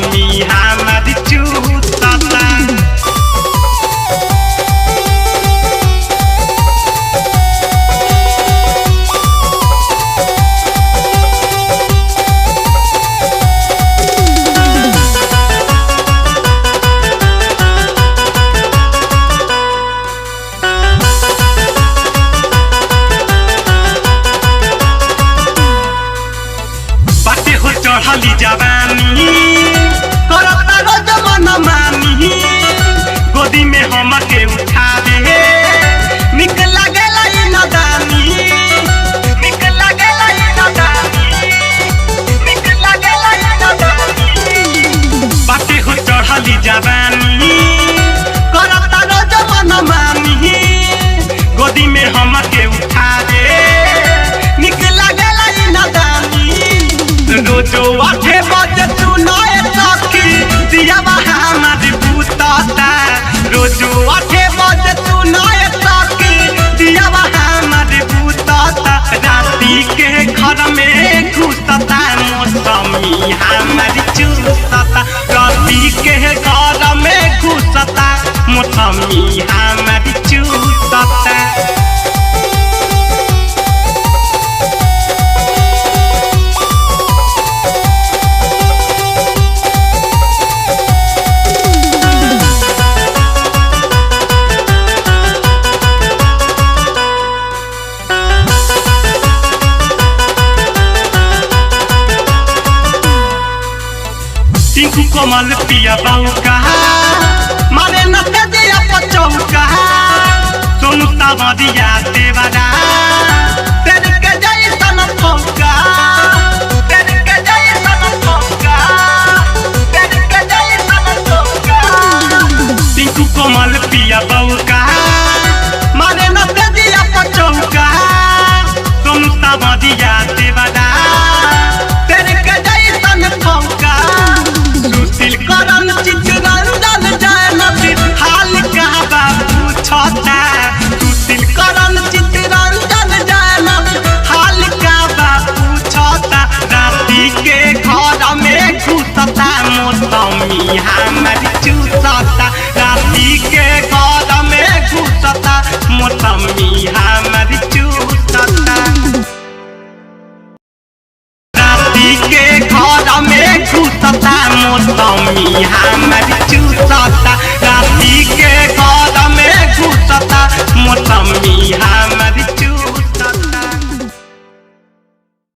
मौसमी हमारी चूसता। चढ़ली जवानी करता रोज मन मानी गोदी में हमके उठा दे निक लागेला ई नदानी निक लागेला ई नदानी निक लागेला ई नदानी बाटे हो चढ़ली जवानी करता रोज मन मानी गोदी में हमके उठा दे निक लागेला ई नदानी रोजो 8 बजे सुनाए सखी दियावा हमारी पूछता रोजो 8 बजे सुनाए सखी दियावा हमारी पूछता राती के घर में घुसता मौसमी हमारी चूसता राती के घर में घुसता मौसमी हमारी चूसता। टिंकू कोमल पिया बाउका मारे न तेजिया पचौका सोनू सावरिया देवरा तेरे के जैसन फौका तेरे के जैसन फौका तेरे के जैसन फौका टिंकू कोमल पिया बाउका मारे न तेजिया पचौका सोनू सावरिया देवरा तेरे के जैसन फौका करन चित्ररंजन जय नदी हाल कहबा पूछता सुशील करन चित्ररंजन जय नदी हाल कहबा पूछता राती के घर में घुसता मौसमी हमारी चूसता राती के घर में घुसता मौसमी हमारी चूसता राती के घर में घुसता मौसमी हमारी चूसता।